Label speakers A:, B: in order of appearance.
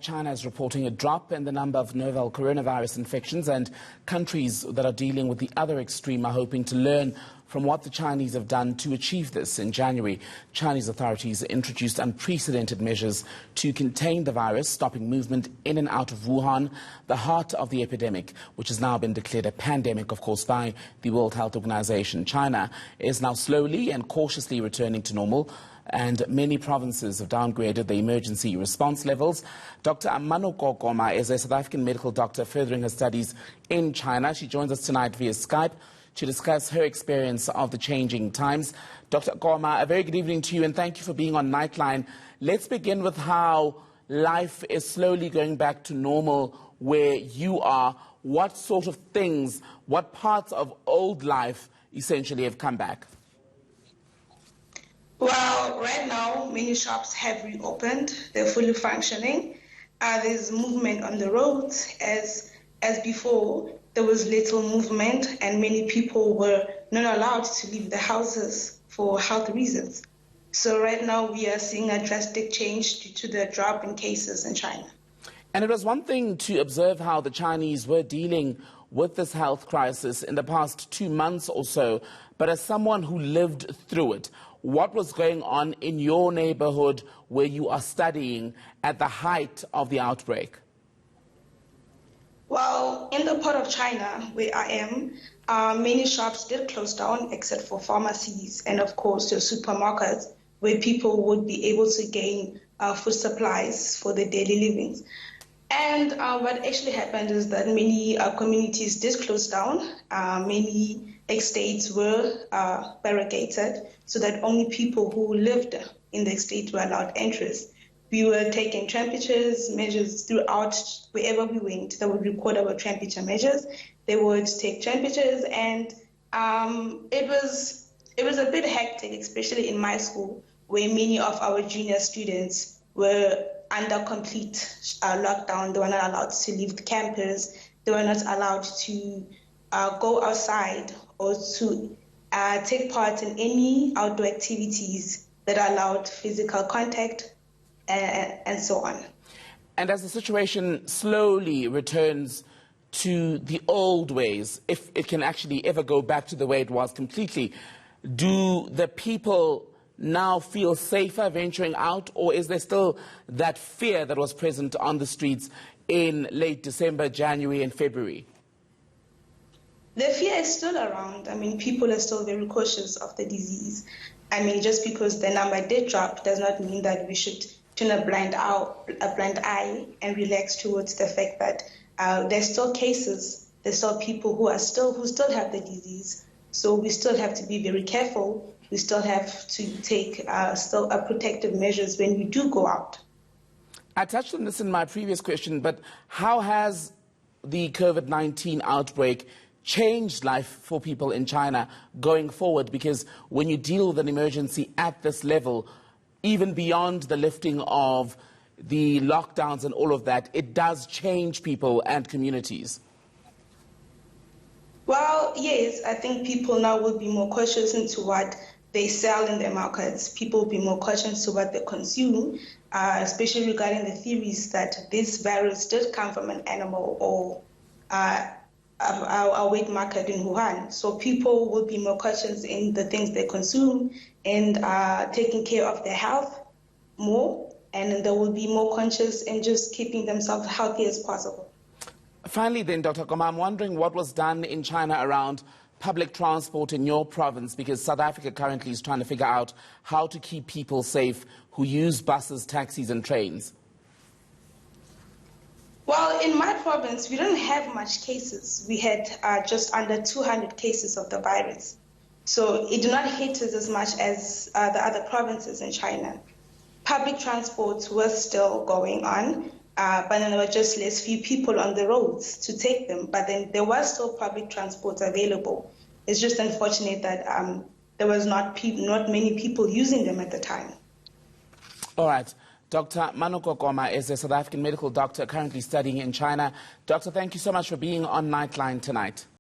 A: China is reporting a drop in the number of novel coronavirus infections, and countries that are dealing with the other extreme are hoping to learn from what the Chinese have done to achieve this. In January, Chinese authorities introduced unprecedented measures to contain the virus, stopping movement in and out of Wuhan, the heart of the epidemic, which has now been declared a pandemic, of course, by the World Health Organization. China is now slowly and cautiously returning to normal, and many provinces have downgraded the emergency response levels. Dr. Mmanoko Koma is a South African medical doctor furthering her studies in China. She joins us tonight via Skype to discuss her experience of the changing times. Dr. Koma, a very good evening to you, and thank you for being on Nightline. Let's begin with how life is slowly going back to normal where you are. What sort of things, what parts of old life essentially have come back?
B: Well, right now, many shops have reopened. They're fully functioning. There's movement on the roads. As before, there was little movement, and many people were not allowed to leave their houses for health reasons. So right now, we are seeing a drastic change due to the drop in cases in China.
A: And it was one thing to observe how the Chinese were dealing with this health crisis in the past 2 months or so, but as someone who lived through it, what was going on in your neighborhood where you are studying at the height of the outbreak?
B: Well, in the part of China where I am, many shops did close down except for pharmacies and, of course, the supermarkets where people would be able to gain food supplies for their daily livings. And what actually happened is that many communities did close down. Many estates were barricaded so that only people who lived in the estate were allowed entrance. We were taking temperature measures throughout wherever we went. They would record our temperature measures. They would take temperatures, and it was a bit hectic, especially in my school, where many of our junior students were under complete lockdown. They were not allowed to leave the campus. They were not allowed to go outside or to take part in any outdoor activities that allowed physical contact and so on.
A: And as the situation slowly returns to the old ways, if it can actually ever go back to the way it was completely, do the people now feel safer venturing out, or is there still that fear that was present on the streets in late December, January and February?
B: The fear is still around. I mean, people are still very cautious of the disease. I mean, just because the number did drop does not mean that we should turn a blind eye and relax towards the fact that there's still cases, there's still people who still have the disease. So we still have to be very careful. We still have to take protective measures when we do go out.
A: I touched on this in my previous question, but how has the COVID-19 outbreak changed life for people in China going forward? Because when you deal with an emergency at this level, even beyond the lifting of the lockdowns and all of that, it does change people and communities.
B: Well, yes, I think people now will be more cautious into what they sell in their markets. People will be more cautious to what they consume, especially regarding the theories that this virus did come from an animal or a wet market in Wuhan. So people will be more cautious in the things they consume and taking care of their health more, and they will be more conscious in just keeping themselves healthy as possible.
A: Finally then, Dr. Koma, I'm wondering what was done in China around public transport in your province, because South Africa currently is trying to figure out how to keep people safe who use buses, taxis and trains.
B: Well, in my province, we don't have much cases. We had just under 200 cases of the virus. So it did not hit us as much as the other provinces in China. Public transport was still going on, but then there were just less few people on the roads to take them. But then there was still public transport available. It's just unfortunate that there was not many people using them at the time.
A: All right. Dr. Mmanoko Koma is a South African medical doctor currently studying in China. Doctor, thank you so much for being on Nightline tonight.